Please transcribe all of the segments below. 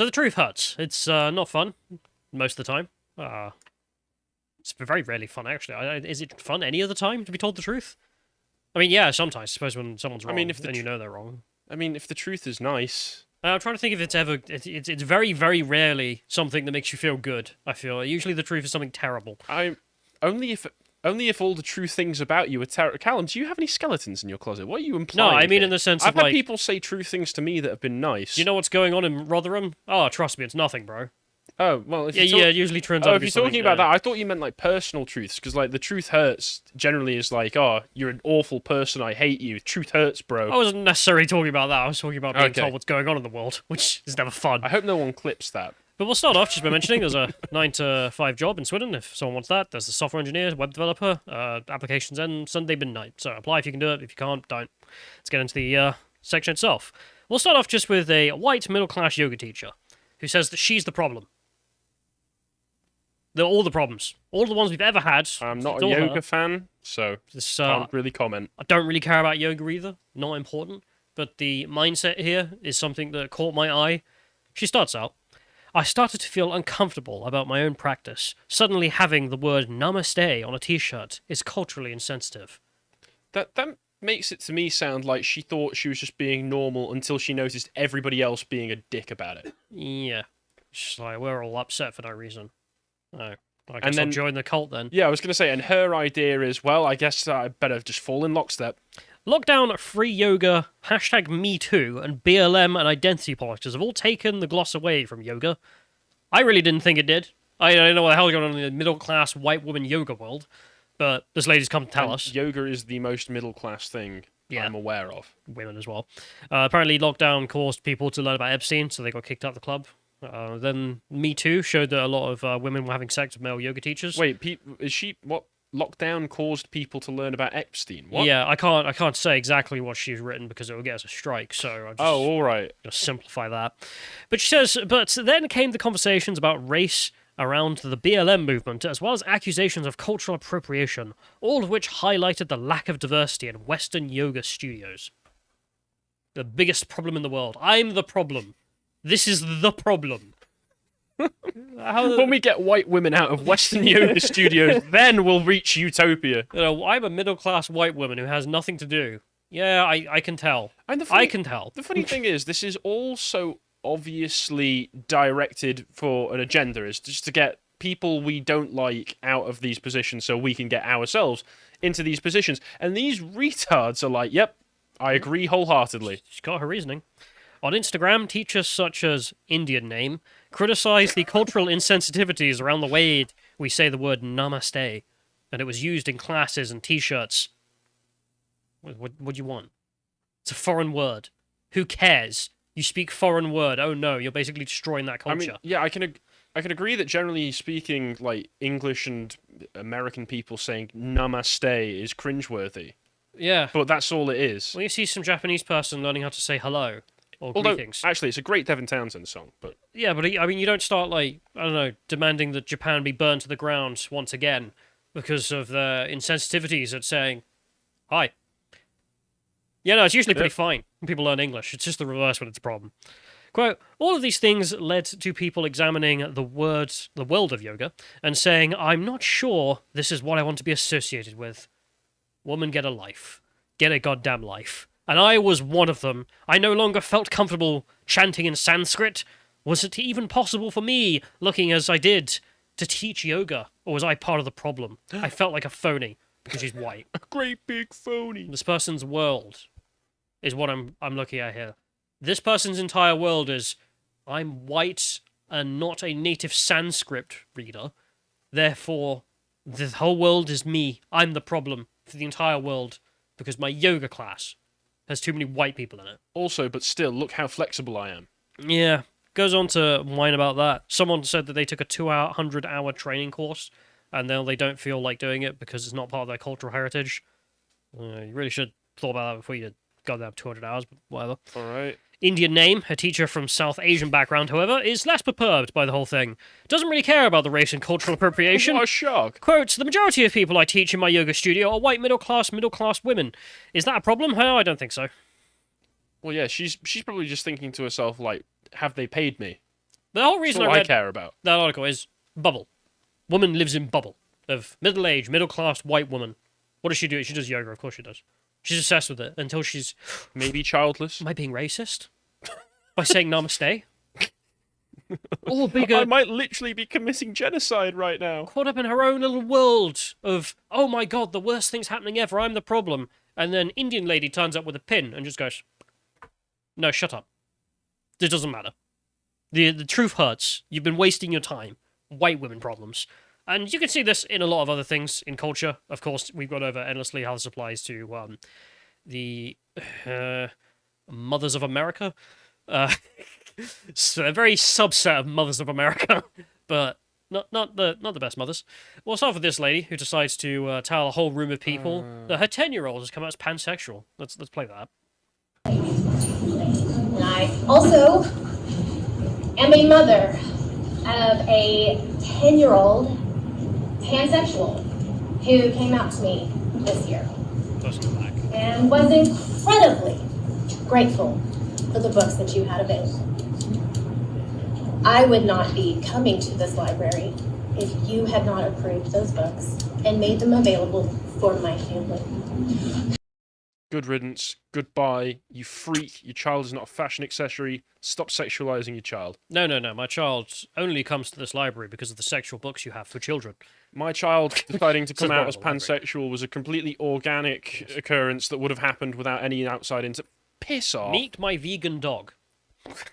So the truth hurts. It's not fun most of the time. It's very rarely fun, actually. Is it fun any other time to be told the truth? I mean, yeah, sometimes. I suppose when someone's wrong and you know they're wrong. I mean, if the truth is nice... I'm trying to think if it's ever... It's very, very rarely something that makes you feel good, I feel. Usually the truth is something terrible. Only if all the true things about you are terrible. Callum, do you have any skeletons in your closet? What are you implying? No, I mean here? in the sense I've of, had people say true things to me that have been nice. Do you know what's going on in Rotherham? Oh, trust me, it's nothing, bro. Oh, well, if it usually turns out to be if you're talking about that, I thought you meant, like, personal truths, because, like, the truth hurts generally is like, oh, you're an awful person, I hate you. Truth hurts, bro. I wasn't necessarily talking about that. I was talking about being told what's going on in the world, which is never fun. I hope no one clips that. But we'll start off just by mentioning there's a 9 to 5 job in Swindon, if someone wants that. There's the software engineer, web developer, applications end Sunday midnight. So apply if you can do it. If you can't, don't. Let's get into the section itself. We'll start off just with a white middle-class yoga teacher who says that she's the problem. They're all the problems. All the ones we've ever had. I'm not a yoga fan, so can't really comment. I don't really care about yoga either. Not important. But the mindset here is something that caught my eye. She starts out, I started to feel uncomfortable about my own practice. Suddenly having the word namaste on a t-shirt is culturally insensitive. That makes it to me sound like she thought she was just being normal until she noticed everybody else being a dick about it. Yeah. It's like, we're all upset for no reason. No. I guess I'll join the cult then. Yeah, I was going to say, and her idea is, well, I guess I better just fall in lockstep. Lockdown, free yoga, #MeToo, and BLM and identity politics have all taken the gloss away from yoga. I really didn't think it did. I don't know what the hell is going on in the middle-class white woman yoga world, but this lady's come to tell us. Yoga is the most middle-class thing I'm aware of. Women as well. Apparently, lockdown caused people to learn about Epstein, so they got kicked out of the club. Then Me Too showed that a lot of women were having sex with male yoga teachers. Wait, what? Lockdown caused people to learn about Epstein? What? Yeah, I can't say exactly what she's written because it will get us a strike. So I just all right. Just simplify that. But she says, but then came the conversations about race around the BLM movement, as well as accusations of cultural appropriation, all of which highlighted the lack of diversity in Western yoga studios. The biggest problem in the world. I'm the problem. This is the problem. When we get white women out of Western yoga studios, then we'll reach utopia. I'm a middle-class white woman who has nothing to do. Yeah, I can tell. I can tell. The funny thing is, this is also obviously directed for an agenda, is just to get people we don't like out of these positions so we can get ourselves into these positions. And these retards are like, yep, I agree wholeheartedly. She's got her reasoning. On Instagram, teachers such as Indian Name criticize the cultural insensitivities around the way we say the word namaste, and it was used in classes and t-shirts. What do you want? It's a foreign word. Who cares? You speak foreign word. Oh no, you're basically destroying that culture. I mean, yeah, I can agree that generally speaking, like, English and American people saying namaste is cringeworthy. Yeah. But that's all it is. When you see some Japanese person learning how to say hello, or although, greetings. Actually, it's a great Devin Townsend song, but... Yeah, but I mean, you don't start, like, I don't know, demanding that Japan be burned to the ground once again because of the insensitivities at saying, hi. Yeah, no, it's usually pretty fine when people learn English. It's just the reverse when it's a problem. Quote, all of these things led to people examining the world of yoga and saying, I'm not sure this is what I want to be associated with. Woman, get a life. Get a goddamn life. And I was one of them. I no longer felt comfortable chanting in Sanskrit. Was it even possible for me, looking as I did, to teach yoga? Or was I part of the problem? I felt like a phony, because she's white. A great big phony. This person's world is what I'm looking at here. This person's entire world is, I'm white and not a native Sanskrit reader. Therefore, the whole world is me. I'm the problem for the entire world, because my yoga class has too many white people in it. Also, but still, look how flexible I am. Yeah. Goes on to whine about that. Someone said that they took a 100-hour training course, and now they don't feel like doing it because it's not part of their cultural heritage. You really should have thought about that before you got that 200 hours, but whatever. All right. Indian Name, a teacher from South Asian background, however, is less perturbed by the whole thing. Doesn't really care about the race and cultural appropriation. What a shock. Quote, the majority of people I teach in my yoga studio are white middle-class women. Is that a problem? No, I don't think so. Well, yeah, she's probably just thinking to herself, like, have they paid me? The whole That's reason all I I read care about. that article is bubble. Woman lives in bubble of middle-aged, middle-class white woman. What does she do? She does yoga, of course she does. She's obsessed with it until she's... Maybe childless. Am I being racist? By saying namaste? All I bigger... might literally be committing genocide right now. Caught up in her own little world of, oh my god, the worst thing's happening ever, I'm the problem. And then Indian lady turns up with a pin and just goes, no, shut up. It doesn't matter. The truth hurts. You've been wasting your time. White women problems. And you can see this in a lot of other things in culture. Of course, we've gone over endlessly how this applies to the Mothers of America. So a very subset of Mothers of America, but not the best mothers. We'll start with this lady who decides to tell a whole room of people that her 10-year-old has come out as pansexual. Let's play that. And I also am a mother of a 10-year-old pansexual who came out to me this year and was incredibly grateful for the books that you had available. I would not be coming to this library if you had not approved those books and made them available for my family. Good riddance. Goodbye. You freak. Your child is not a fashion accessory. Stop sexualizing your child. No. My child only comes to this library because of the sexual books you have for children. My child deciding to come Says out as Bible, pansexual was a completely organic occurrence that would have happened without any outside Piss off. Meet my vegan dog,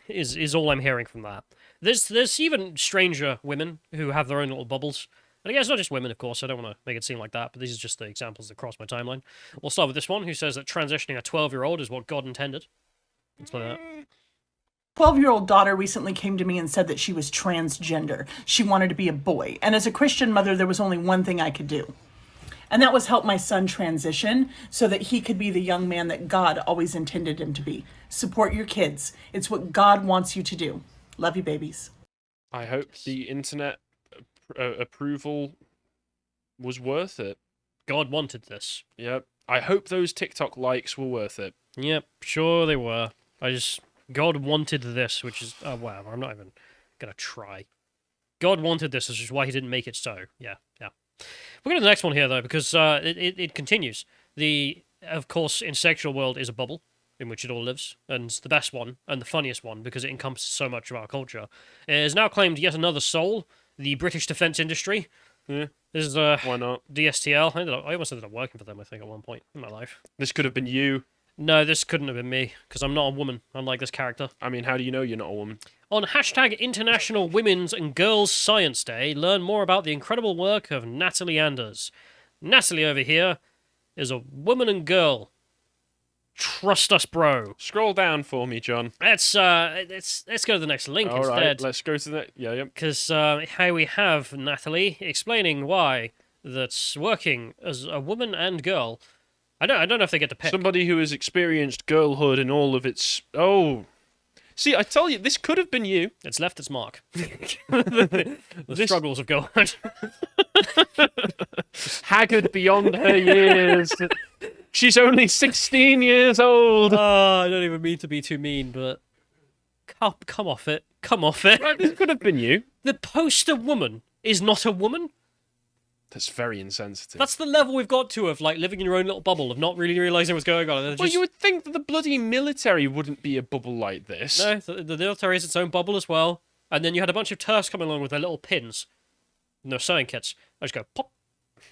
is all I'm hearing from that. There's even stranger women who have their own little bubbles. And again, it's not just women, of course. I don't want to make it seem like that, but these are just the examples that cross my timeline. We'll start with this one, who says that transitioning a 12-year-old is what God intended. Let's play that. 12-year-old daughter recently came to me and said that she was transgender. She wanted to be a boy. And as a Christian mother, there was only one thing I could do. And that was help my son transition so that he could be the young man that God always intended him to be. Support your kids. It's what God wants you to do. Love you, babies. I hope the internet approval was worth it. God wanted this. Yep. I hope those TikTok likes were worth it. Yep, sure they were. God wanted this, which is... Oh, wow, I'm not even going to try. God wanted this, which is why he didn't make it so. Yeah. We'll go to the next one here, though, because it continues. Of course, in sexual world is a bubble in which it all lives, and the best one, and the funniest one, because it encompasses so much of our culture, is now claimed yet another soul, the British defence industry. Yeah. This is Why not? DSTL. I almost ended up working for them, I think, at one point in my life. This could have been you. No, this couldn't have been me, because I'm not a woman, unlike this character. I mean, how do you know you're not a woman? On hashtag International Women's and Girls Science Day, learn more about the incredible work of Natalie Anders. Natalie over here is a woman and girl. Trust us, bro. Scroll down for me, John. Let's go to the next link All instead. right, let's go to the... Yeah. Because here we have Natalie explaining why that's working as a woman and girl. I don't know if they get to pick. Somebody who has experienced girlhood in all of its... Oh... See, I tell you, this could have been you. It's left its mark. The struggles of girlhood. Haggard beyond her years. She's only 16 years old. I don't even mean to be too mean, but come off it. Come off it. Right, this could have been you. The poster woman is not a woman. That's very insensitive. That's the level we've got to of like living in your own little bubble of not really realizing what's going on. Well, you would think that the bloody military wouldn't be a bubble like this. No, the military is its own bubble as well. And then you had a bunch of TERFs coming along with their little pins. No sewing kits. I just go, pop.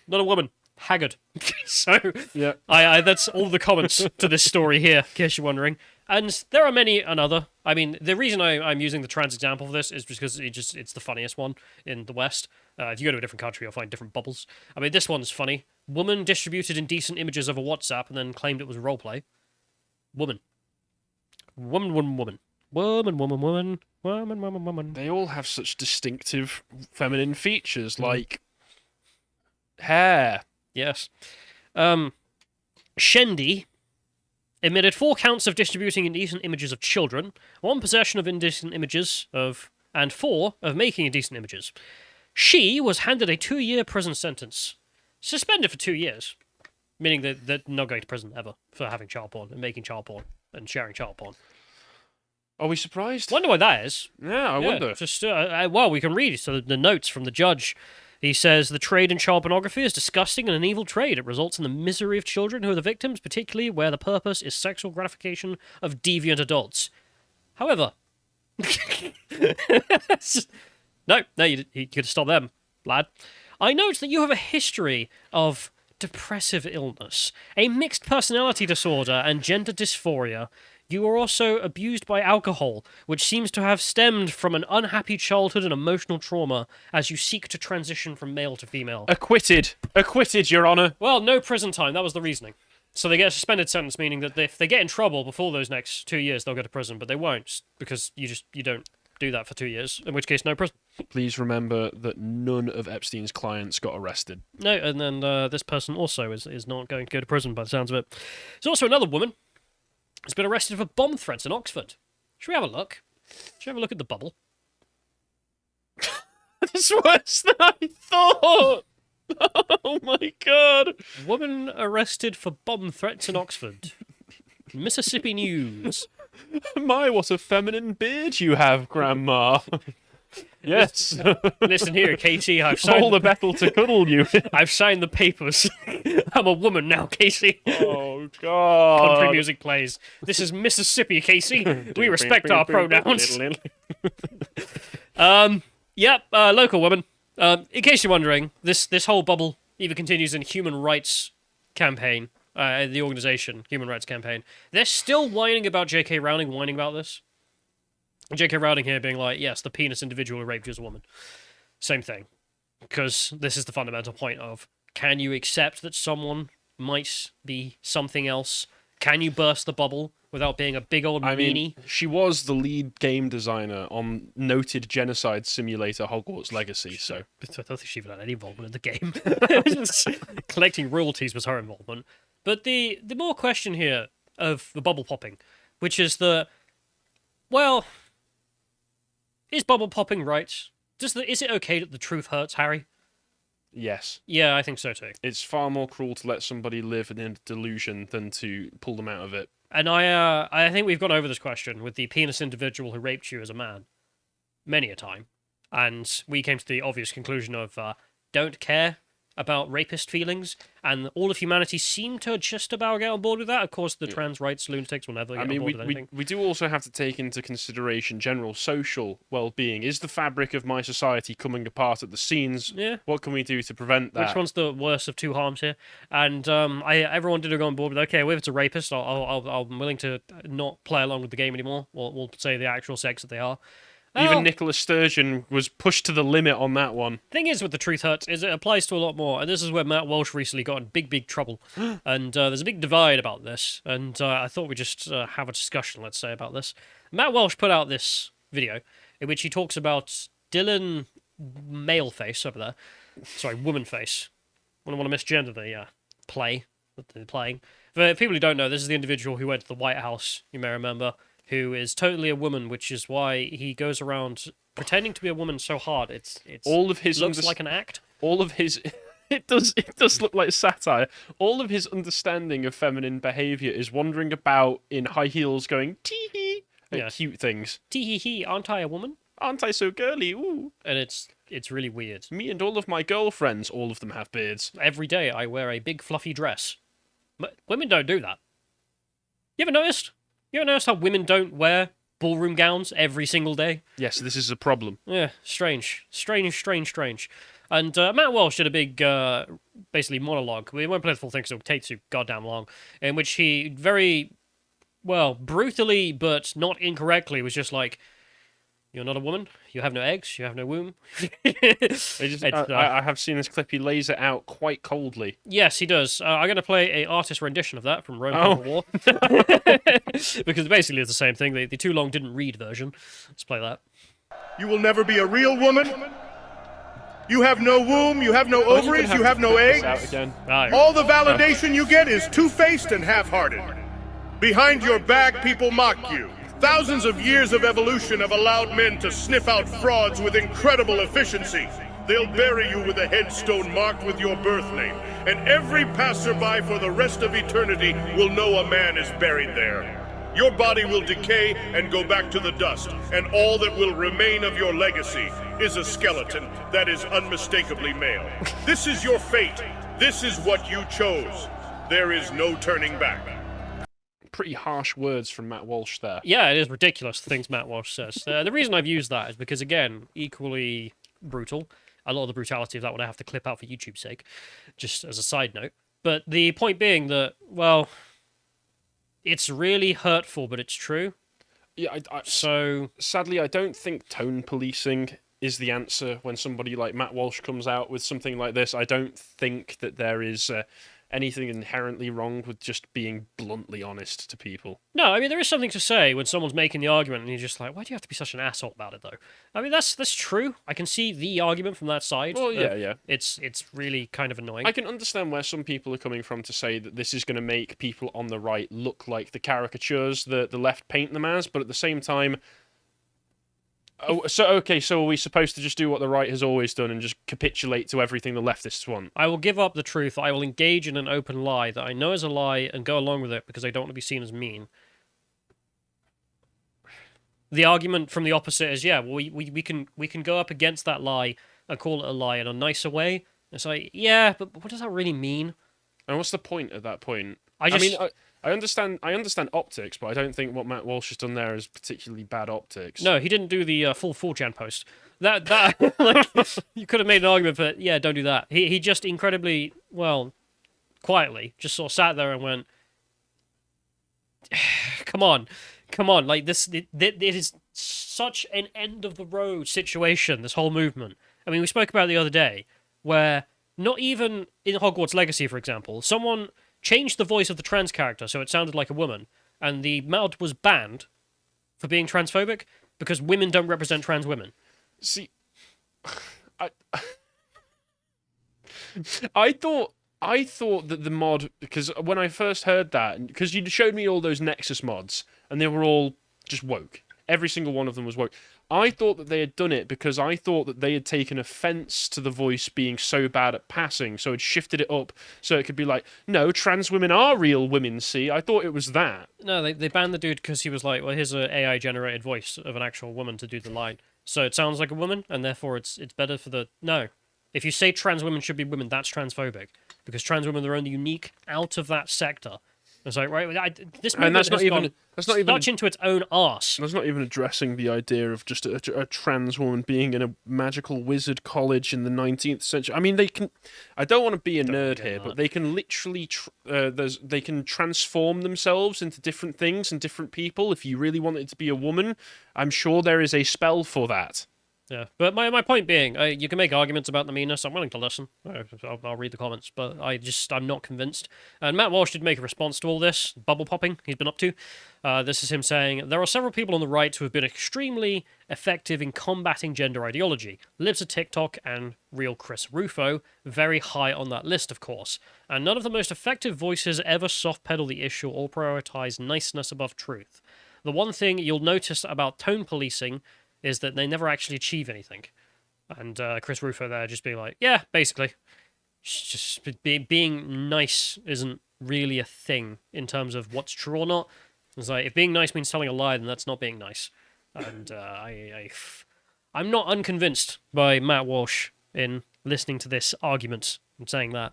Not a woman. Haggard. So, yeah. I that's all the comments to this story here, in case you're wondering. And there are many another. I mean, the reason I'm using the trans example for this is because it's the funniest one in the West. If you go to a different country, you'll find different bubbles. I mean, this one's funny. Woman distributed indecent images over WhatsApp and then claimed it was roleplay. Woman. Woman. They all have such distinctive feminine features, like hair. Yes. Shendi admitted 4 counts of distributing indecent images of children, 1 possession of indecent images and 4 of making indecent images. She was handed a 2-year prison sentence, suspended for 2 years, meaning that they're not going to prison ever for having child porn and making child porn and sharing child porn. Are we surprised? Wonder why that is. Yeah, I wonder. Just well, we can read so the notes from the judge. He says the trade in child pornography is disgusting and an evil trade. It results in the misery of children who are the victims, particularly where the purpose is sexual gratification of deviant adults. However, no, you could stop them, lad. I note that you have a history of depressive illness, a mixed personality disorder, and gender dysphoria. You are also abused by alcohol, which seems to have stemmed from an unhappy childhood and emotional trauma as you seek to transition from male to female. Acquitted. Acquitted, Your Honour. Well, no prison time. That was the reasoning. So they get a suspended sentence, meaning that if they get in trouble before those next 2 years, they'll go to prison, but they won't because you don't do that for 2 years, in which case no prison. Please remember that none of Epstein's clients got arrested. No, and then this person also is not going to go to prison by the sounds of it. There's also another woman who's been arrested for bomb threats in Oxford. Should we have a look? Should we have a look at the bubble? That's worse than I thought! Oh my god! Woman arrested for bomb threats in Oxford. Mississippi News. My, what a feminine beard you have, Grandma. Yes. Listen here, Casey. I've signed All the Bethel to cuddle you. I've signed the papers. I'm a woman now, Casey. Oh, God. Country music plays. This is Mississippi, Casey. We respect our pronouns. Yep, local woman. In case you're wondering, this whole bubble even continues in human rights campaign, the organisation, Human Rights Campaign. They're still whining about J.K. Rowling whining about this. J.K. Rowling here being like, yes, the penis individual who raped you is a woman. Same thing. Because this is the fundamental point of, can you accept that someone might be something else? Can you burst the bubble without being a big old meanie? She was the lead game designer on noted genocide simulator Hogwarts Legacy, so... I don't think she even had any involvement in the game. Collecting royalties was her involvement. But the more question here of the bubble popping, which is the... Well... Is bubble popping right? Is it okay that the truth hurts, Harry? Yes. Yeah, I think so too. It's far more cruel to let somebody live in a delusion than to pull them out of it. And I think we've gone over this question with the penis individual who raped you as a man many a time. And we came to the obvious conclusion of don't care about rapist feelings, and all of humanity seemed to just about get on board with that. Of course, the trans rights lunatics will never get on board with anything. We do also have to take into consideration general social well-being. Is the fabric of my society coming apart at the seams? Yeah. What can we do to prevent that? Which one's the worst of two harms here? And everyone did go on board with, okay, well, if it's a rapist, I'm willing to not play along with the game anymore. We'll say the actual sex that they are. Even Nicola Sturgeon was pushed to the limit on that one. Thing is with the truth hurts is it applies to a lot more, and this is where Matt Walsh recently got in big trouble. And there's a big divide about this, and I thought we'd just have a discussion, let's say, about this. Matt Walsh put out this video in which he talks about Dylan male face over there. Sorry, woman face. I don't want to misgender the play that they're playing. For people who don't know, this is the individual who went to the White House, you may remember, who is totally a woman, which is why he goes around pretending to be a woman so hard. It's all of his looks like an act. All of his it does look like satire. All of his understanding of feminine behaviour is wandering about in high heels, going tee hee at cute things. Tee hee hee, aren't I a woman? Aren't I so girly? Ooh. And it's really weird. Me and all of my girlfriends, all of them have beards. Every day I wear a big fluffy dress. But women don't do that. You ever noticed? You ever notice how women don't wear ballroom gowns every single day? Yes, this is a problem. Yeah, strange. And Matt Walsh did a big, basically, monologue. We won't play the full thing because it'll take too goddamn long. In which he very, well, brutally but not incorrectly was just like, you're not a woman, you have no eggs, you have no womb. I have seen this clip, he lays it out quite coldly. Yes, he does. I'm going to play an artist rendition of that from Rome Total War. Because basically it's the same thing, the too long didn't read version. Let's play that. You will never be a real woman. You have no womb, you have no ovaries, you have no eggs. All the validation you get is two-faced and half-hearted. Behind your back, people mock you. Thousands of years of evolution have allowed men to sniff out frauds with incredible efficiency. They'll bury you with a headstone marked with your birth name, and every passerby for the rest of eternity will know a man is buried there. Your body will decay and go back to the dust, and all that will remain of your legacy is a skeleton that is unmistakably male. This is your fate. This is what you chose. There is no turning back. Pretty harsh words from Matt Walsh there. Yeah, it is ridiculous, the things Matt Walsh says. The reason I've used that is because, again, equally brutal. A lot of the brutality of that one I have to clip out for YouTube's sake, just as a side note. But the point being that, well, it's really hurtful, but it's true. Yeah, so sadly, I don't think tone policing is the answer when somebody like Matt Walsh comes out with something like this. I don't think that there is anything inherently wrong with just being bluntly honest to people. No, I mean, there is something to say when someone's making the argument and you're just like, why do you have to be such an asshole about it, though? I mean, that's true. I can see the argument from that side. Well, yeah. It's really kind of annoying. I can understand where some people are coming from to say that this is going to make people on the right look like the caricatures that the left paint them as, but at the same time... So are we supposed to just do what the right has always done and just capitulate to everything the leftists want? I will give up the truth. I will engage in an open lie that I know is a lie and go along with it because I don't want to be seen as mean. The argument from the opposite is, yeah, well, we can go up against that lie and call it a lie in a nicer way. It's like, yeah, but what does that really mean? And what's the point at that point? I understand optics, but I don't think what Matt Walsh has done there is particularly bad optics. No, he didn't do the full 4chan post. That like, you could have made an argument for, yeah, don't do that. He just incredibly, well, quietly, just sort of sat there and went, come on, like this, it is such an end of the road situation, this whole movement. I mean, we spoke about it the other day, where not even in Hogwarts Legacy, for example, someone changed the voice of the trans character so it sounded like a woman, and the mod was banned for being transphobic because women don't represent trans women. See, I thought that the mod, because when I first heard that, because you showed me all those Nexus mods, and they were all just woke. Every single one of them was woke. I thought that they had done it because I thought that they had taken offence to the voice being so bad at passing, so it shifted it up so it could be like, no, trans women are real women, see? I thought it was that. No, they banned the dude because he was like, well, here's an AI-generated voice of an actual woman to do the line. So it sounds like a woman, and therefore it's better for the... No. If you say trans women should be women, that's transphobic. Because trans women are only unique out of that sector. It's like, right, this movement has gone such into its own arse. That's not even addressing the idea of just a trans woman being in a magical wizard college in the 19th century. I mean, they can... I don't want to be a nerd here, but they can literally... they can transform themselves into different things and different people. If you really want it to be a woman, I'm sure there is a spell for that. Yeah, but my point being, you can make arguments about the meanness. I'm willing to listen. I'll read the comments, but I'm not convinced. And Matt Walsh did make a response to all this bubble popping he's been up to. This is him saying, there are several people on the right who have been extremely effective in combating gender ideology. Libs of TikTok and real Chris Rufo, very high on that list, of course. And none of the most effective voices ever soft-pedal the issue or prioritize niceness above truth. The one thing you'll notice about tone policing is that they never actually achieve anything. And Chris Rufo there just being like, yeah, basically. Just being nice isn't really a thing in terms of what's true or not. It's like, if being nice means telling a lie, then that's not being nice. And I'm not unconvinced by Matt Walsh in listening to this argument and saying that.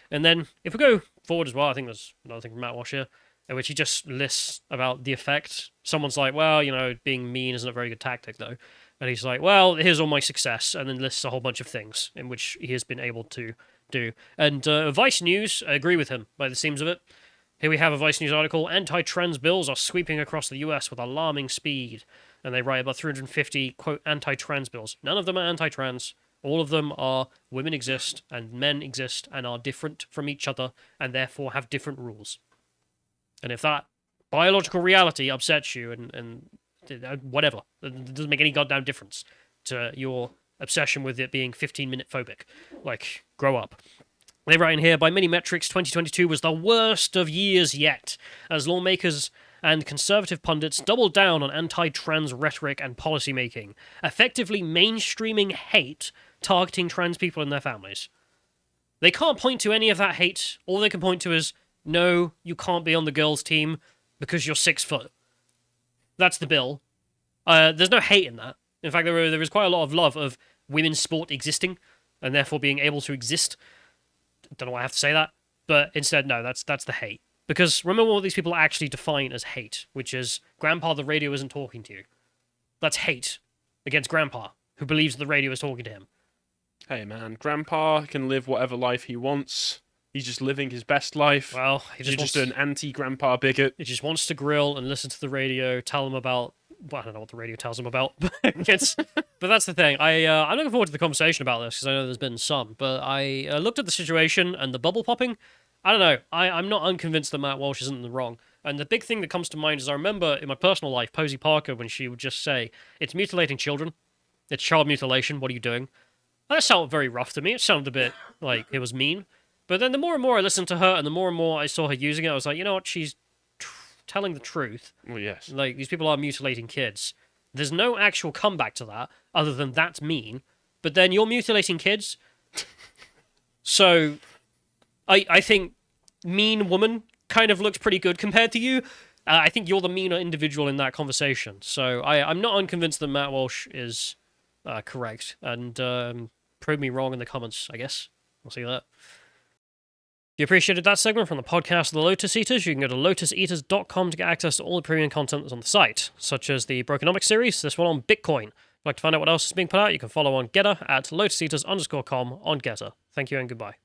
And then, if we go forward as well, I think there's another thing from Matt Walsh here, in which he just lists about the effect. Someone's like, well, being mean isn't a very good tactic, though. And he's like, well, here's all my success, and then lists a whole bunch of things in which he has been able to do. And Vice News agree with him, by the seams of it. Here we have a Vice News article, anti-trans bills are sweeping across the US with alarming speed. And they write about 350, quote, anti-trans bills. None of them are anti-trans. All of them are women exist, and men exist, and are different from each other, and therefore have different rules. And if that biological reality upsets you and whatever, it doesn't make any goddamn difference to your obsession with it being 15-minute phobic. Like, grow up. They write in here, by many metrics, 2022 was the worst of years yet, as lawmakers and conservative pundits doubled down on anti-trans rhetoric and policymaking, effectively mainstreaming hate targeting trans people and their families. They can't point to any of that hate. All they can point to is, no, you can't be on the girls' team because you're 6 foot. That's the bill. There's no hate in that. In fact, there is quite a lot of love of women's sport existing, and therefore being able to exist. Don't know why I have to say that, but instead, no, that's the hate. Because remember what these people actually define as hate, which is Grandpa the radio isn't talking to you. That's hate against Grandpa, who believes the radio is talking to him. Hey man, Grandpa can live whatever life he wants. He's just living his best life. Well, You're just an anti-Grandpa bigot. He just wants to grill and listen to the radio, tell him about... Well, I don't know what the radio tells him about. But that's the thing. I'm looking forward to the conversation about this, because I know there's been some. But I looked at the situation and the bubble popping. I don't know. I'm not unconvinced that Matt Walsh isn't in the wrong. And the big thing that comes to mind is I remember in my personal life, Posey Parker, when she would just say, it's mutilating children. It's child mutilation. What are you doing? That sounded very rough to me. It sounded a bit like it was mean. But then the more and more I listened to her and the more I saw her using it, I was like, you know what? She's telling the truth. Well, yes. Like, these people are mutilating kids. There's no actual comeback to that other than that's mean. But then you're mutilating kids. So I think mean woman kind of looks pretty good compared to you. I think you're the meaner individual in that conversation. So I'm not unconvinced that Matt Walsh is correct. And prove me wrong in the comments, I guess. We'll see that. If you appreciated that segment from the podcast of the Lotus Eaters, you can go to lotuseaters.com to get access to all the premium content that's on the site, such as the Brokenomics series, this one on Bitcoin. If you'd like to find out what else is being put out, you can follow on Getter at lotuseaters_com on Getter. Thank you and goodbye.